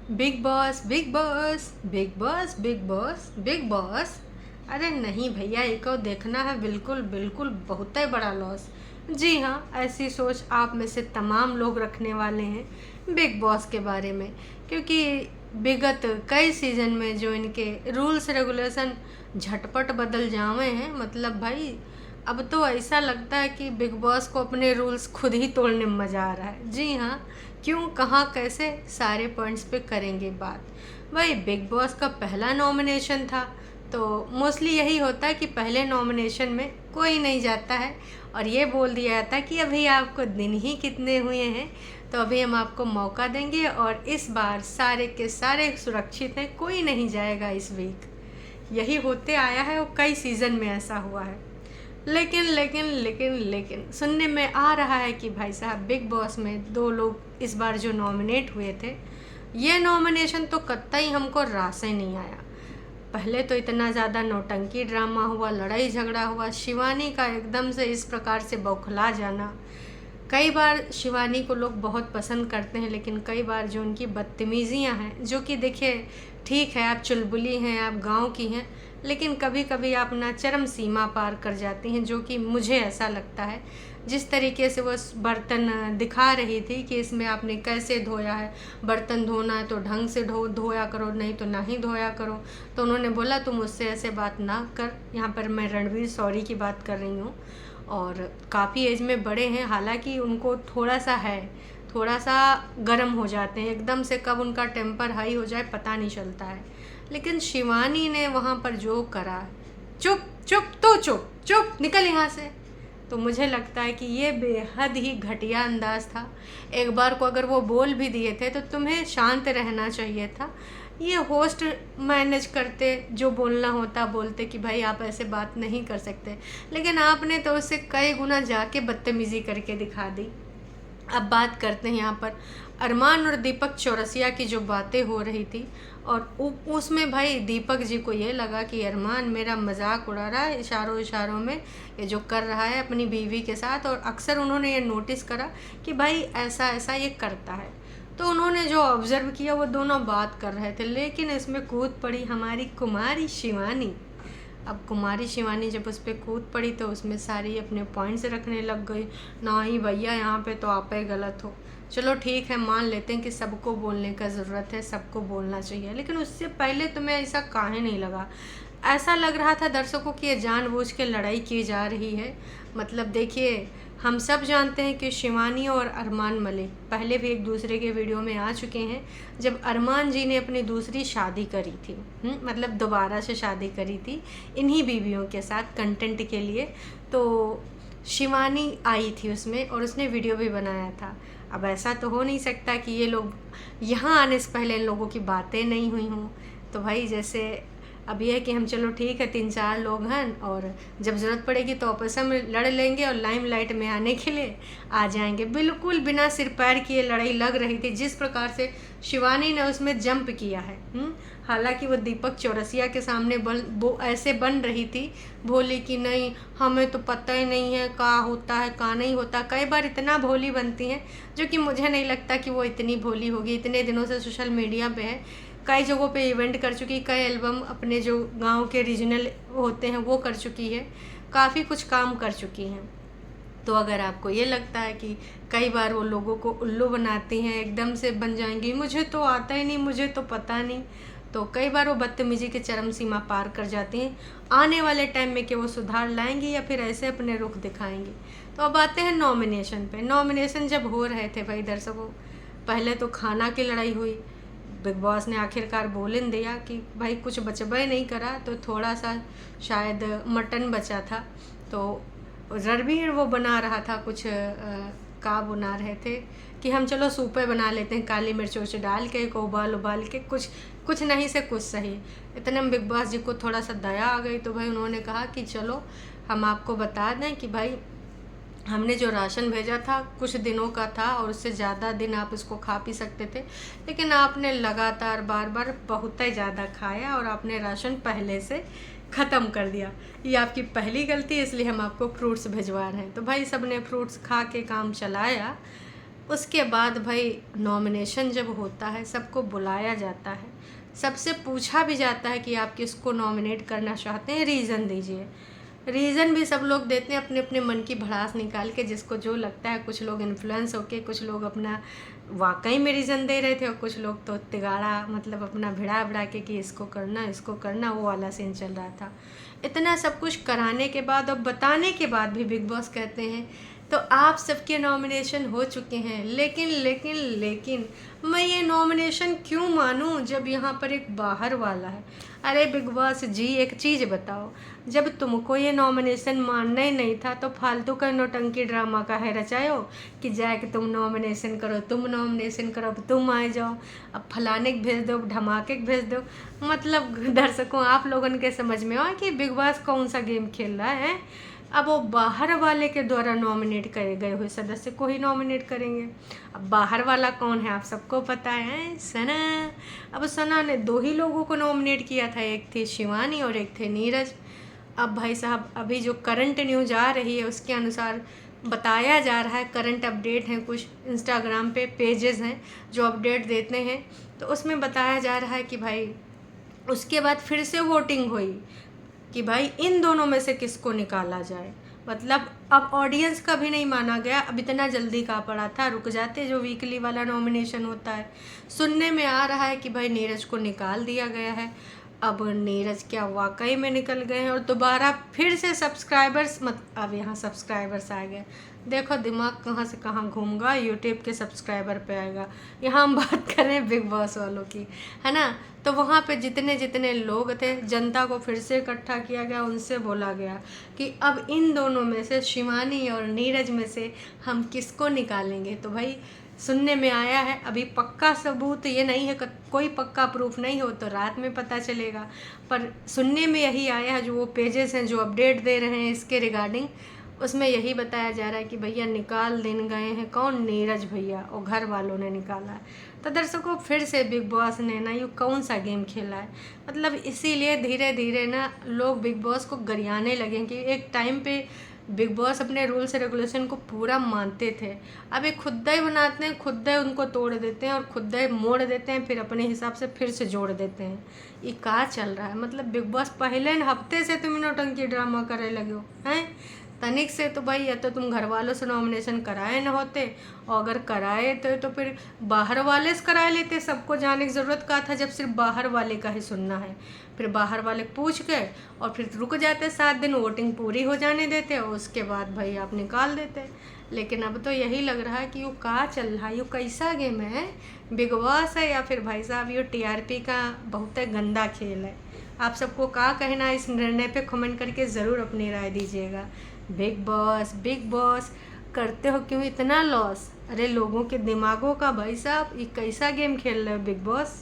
Big boss big boss big boss big boss big boss. अरे नहीं भैया, एक और देखना है। बिल्कुल बिल्कुल, बहुत ही बड़ा लॉस। जी हाँ, ऐसी सोच आप में से तमाम लोग रखने वाले हैं बिग बॉस के बारे में, क्योंकि विगत कई सीजन में जो इनके रूल्स रेगुलेशन झटपट बदल जावे हैं, मतलब भाई अब तो ऐसा लगता है कि बिग बॉस को अपने रूल्स खुद ही तोड़ने में मज़ा आ रहा है। जी हाँ, क्यों, कहाँ, कैसे, सारे पॉइंट्स पे करेंगे बात। भाई बिग बॉस का पहला नॉमिनेशन था, तो मोस्टली यही होता है कि पहले नॉमिनेशन में कोई नहीं जाता है और ये बोल दिया जाता है कि अभी आपको दिन ही कितने हुए हैं, तो अभी हम आपको मौका देंगे और इस बार सारे के सारे सुरक्षित हैं, कोई नहीं जाएगा इस वीक। यही होते आया है और कई सीज़न में ऐसा हुआ है। लेकिन लेकिन लेकिन लेकिन सुनने में आ रहा है कि भाई साहब बिग बॉस में दो लोग इस बार जो नॉमिनेट हुए थे, ये नॉमिनेशन तो कतई हमको रास ही नहीं आया। पहले तो इतना ज़्यादा नौटंकी ड्रामा हुआ, लड़ाई झगड़ा हुआ, शिवानी का एकदम से इस प्रकार से बौखला जाना। कई बार शिवानी को लोग बहुत पसंद करते हैं, लेकिन कई बार जो उनकी बदतमीज़ियाँ हैं, जो कि देखिए ठीक है आप चुलबुली हैं, आप गांव की हैं, लेकिन कभी कभी आप ना चरम सीमा पार कर जाती हैं, जो कि मुझे ऐसा लगता है। जिस तरीके से वो बर्तन दिखा रही थी कि इसमें आपने कैसे धोया है, बर्तन धोना है तो ढंग से धोया करो, नहीं तो ना ही धोया करो। तो उन्होंने बोला तुम मुझसे ऐसे बात ना कर। यहाँ पर मैं रणवीर सॉरी की बात कर रही हूँ, और काफ़ी एज में बड़े हैं, हालांकि उनको थोड़ा सा है, थोड़ा सा गर्म हो जाते हैं एकदम से, कब उनका टेम्पर हाई हो जाए पता नहीं चलता है। लेकिन शिवानी ने वहाँ पर जो करा, चुप चुप तो चुप चुप निकल यहाँ से, तो मुझे लगता है कि ये बेहद ही घटिया अंदाज था। एक बार को अगर वो बोल भी दिए थे तो तुम्हें शांत रहना चाहिए था। ये होस्ट मैनेज करते, जो बोलना होता बोलते कि भाई आप ऐसे बात नहीं कर सकते, लेकिन आपने तो उससे कई गुना जाके बदतमीज़ी करके दिखा दी। अब बात करते हैं यहाँ पर अरमान और दीपक चौरसिया की जो बातें हो रही थी, और उसमें भाई दीपक जी को ये लगा कि अरमान मेरा मजाक उड़ा रहा है, इशारों इशारों में ये जो कर रहा है अपनी बीवी के साथ, और अक्सर उन्होंने ये नोटिस करा कि भाई ऐसा ऐसा ये करता है। तो उन्होंने जो ऑब्जर्व किया वो दोनों बात कर रहे थे, लेकिन इसमें कूद पड़ी हमारी कुमारी शिवानी। अब कुमारी शिवानी जब उस पर कूद पड़ी तो उसमें सारी अपने पॉइंट्स रखने लग गई। ना ही भैया यहाँ पे तो आप ही गलत हो। चलो ठीक है, मान लेते हैं कि सबको बोलने का ज़रूरत है, सबको बोलना चाहिए, लेकिन उससे पहले तुम्हें ऐसा काहे नहीं लगा? ऐसा लग रहा था दर्शकों की ये जानबूझ के लड़ाई की जा रही है। मतलब देखिए, हम सब जानते हैं कि शिवानी और अरमान मलिक पहले भी एक दूसरे के वीडियो में आ चुके हैं, जब अरमान जी ने अपनी दूसरी शादी करी थी, मतलब दोबारा से शादी करी थी इन्हीं बीवियों के साथ कंटेंट के लिए। तो शिवानी आई थी उसमें और उसने वीडियो भी बनाया था। अब ऐसा तो हो नहीं सकता कि ये लोग यहाँ आने से पहले इन लोगों की बातें नहीं हुई हों। तो भाई जैसे अब ये है कि हम चलो ठीक है 3-4 लोग हैं, और जब ज़रूरत पड़ेगी तो आपस में लड़ लेंगे और लाइमलाइट में आने के लिए आ जाएंगे। बिल्कुल बिना सिर पैर किए लड़ाई लग रही थी, जिस प्रकार से शिवानी ने उसमें जंप किया है। हालांकि वो दीपक चौरसिया के सामने वो ऐसे बन रही थी भोली कि नहीं हमें तो पता ही नहीं है का होता है का नहीं होता। कई बार इतना भोली बनती हैं, जो कि मुझे नहीं लगता कि वो इतनी भोली होगी। इतने दिनों से सोशल मीडिया पे है, कई जगहों पे इवेंट कर चुकी, कई एल्बम अपने जो गांव के रीजनल होते हैं वो कर चुकी है, काफ़ी कुछ काम कर चुकी हैं। तो अगर आपको ये लगता है कि कई बार वो लोगों को उल्लू बनाती हैं, एकदम से बन जाएंगी मुझे तो आता ही नहीं, मुझे तो पता नहीं, तो कई बार वो बदतमीजी के चरम सीमा पार कर जाती हैं। आने वाले टाइम में कि वो सुधार लाएंगी या फिर ऐसे अपने रुख दिखाएंगी। तो अब आते हैं नॉमिनेशन पे। नॉमिनेशन जब हो रहे थे भाई दर्शकों, पहले तो खाना की लड़ाई हुई। बिग बॉस ने आखिरकार बोलन दिया कि भाई कुछ बचबे नहीं करा, तो थोड़ा सा शायद मटन बचा था, तो रणवीर वो बना रहा था कुछ का बना रहे थे कि हम चलो सूपे बना लेते हैं काली मिर्च उर्च डाल के, को उबाल उबाल के, कुछ कुछ नहीं से कुछ सही। इतने में बिग बॉस जी को थोड़ा सा दया आ गई, तो भाई उन्होंने कहा कि चलो हम आपको बता दें कि भाई हमने जो राशन भेजा था कुछ दिनों का था और उससे ज़्यादा दिन आप इसको खा पी सकते थे, लेकिन आपने लगातार बार बार बहुत ही ज़्यादा खाया और आपने राशन पहले से ख़त्म कर दिया। ये आपकी पहली गलती है, इसलिए हम आपको फ्रूट्स भिजवा रहे हैं। तो भाई सब ने फ्रूट्स खा के काम चलाया। उसके बाद भाई नॉमिनेशन जब होता है, सबको बुलाया जाता है, सबसे पूछा भी जाता है कि आप किसको नॉमिनेट करना चाहते हैं, रीज़न दीजिए। रीज़न भी सब लोग देते हैं अपने अपने मन की भड़ास निकाल के, जिसको जो लगता है। कुछ लोग इन्फ्लुएंस होके, कुछ लोग अपना वाकई में रीज़न दे रहे थे, और कुछ लोग तो तिगाड़ा मतलब अपना भिड़ा भिड़ा के कि इसको करना, वो वाला सीन चल रहा था। इतना सब कुछ कराने के बाद और बताने के बाद भी बिग बॉस कहते हैं तो आप सबके नॉमिनेशन हो चुके हैं, लेकिन लेकिन लेकिन मैं ये नॉमिनेशन क्यों मानूं जब यहाँ पर एक बाहर वाला है। अरे बिग बॉस जी, एक चीज़ बताओ, जब तुमको ये नॉमिनेशन मानना ही नहीं था तो फालतू का नौटंकी ड्रामा का है रचायो कि जाए कि तुम नॉमिनेशन करो, तुम नॉमिनेशन करो, अब तुम आ जाओ, अब फलाने के भेज दो, धमाके के भेज दो। मतलब दर्शकों, आप लोगों के समझ में आए कि बिग बॉस कौन सा गेम खेल रहा है। अब वो बाहर वाले के द्वारा नॉमिनेट करे गए हुए सदस्य को ही नॉमिनेट करेंगे। अब बाहर वाला कौन है आप सबको पता है, सना। अब सना ने 2 ही लोगों को नॉमिनेट किया था, एक थी शिवानी और एक थे नीरज। अब भाई साहब, अभी जो करंट न्यूज आ रही है उसके अनुसार बताया जा रहा है, करंट अपडेट हैं, कुछ इंस्टाग्राम पे पेजेस हैं जो अपडेट देते हैं, तो उसमें बताया जा रहा है कि भाई उसके बाद फिर से वोटिंग हुई कि भाई इन दोनों में से किसको निकाला जाए। मतलब अब ऑडियंस का भी नहीं माना गया, अब इतना जल्दी का पड़ा था, रुक जाते जो वीकली वाला नॉमिनेशन होता है। सुनने में आ रहा है कि भाई नीरज को निकाल दिया गया है। अब नीरज क्या वाकई में निकल गए हैं और दोबारा फिर से सब्सक्राइबर्स अब यहाँ सब्सक्राइबर्स आ गए। देखो दिमाग कहाँ से कहाँ घूमगा, यूट्यूब के सब्सक्राइबर पे आएगा। यहाँ हम बात कर रहे हैं बिग बॉस वालों की, है ना। तो वहाँ पे जितने जितने लोग थे, जनता को फिर से इकट्ठा किया गया, उनसे बोला गया कि अब इन दोनों में से, शिवानी और नीरज में से हम किसको निकालेंगे। तो भाई सुनने में आया है, अभी पक्का सबूत ये नहीं है, कोई पक्का प्रूफ नहीं हो तो रात में पता चलेगा, पर सुनने में यही आया है, जो वो पेजेस हैं जो अपडेट दे रहे हैं इसके रिगार्डिंग, उसमें यही बताया जा रहा है कि भैया निकाल दिन गए हैं कौन, नीरज भैया, और घर वालों ने निकाला है। तो दर्शकों, फिर से बिग बॉस ने ना ये कौन सा गेम खेला है। मतलब इसीलिए धीरे धीरे ना लोग बिग बॉस को गरियाने लगे कि एक टाइम पे बिग बॉस अपने रूल्स रेगुलेशन को पूरा मानते थे, अब ये खुद ही बनाते हैं, खुद ही उनको तोड़ देते हैं और खुद ही मोड़ देते हैं, फिर अपने हिसाब से फिर से जोड़ देते हैं। ये क्या चल रहा है। मतलब बिग बॉस पहले हफ्ते से तुम नौटंकी ड्रामा करे लगे हो हैं तनिक से। तो भाई या तो तुम घर वालों से नॉमिनेशन कराए न होते, और अगर कराए तो फिर बाहर वाले से करा लेते। सबको जाने की ज़रूरत का था जब सिर्फ बाहर वाले का ही सुनना है। फिर बाहर वाले पूछ गए और फिर रुक जाते 7 दिन, वोटिंग पूरी हो जाने देते और उसके बाद भाई आप निकाल देते। लेकिन अब तो यही लग रहा है कि ये क्या चल रहा है, ये कैसा गेम है, बिग बॉस है या फिर भाई साहब ये टीआरपी का बहुत गंदा खेल है। आप सबको क्या कहना है इस निर्णय पे कमेंट करके ज़रूर अपनी राय दीजिएगा। बिग बॉस करते हो क्यों इतना लॉस। अरे लोगों के दिमागों का भाई साहब, ये कैसा गेम खेल रहे हो बिग बॉस।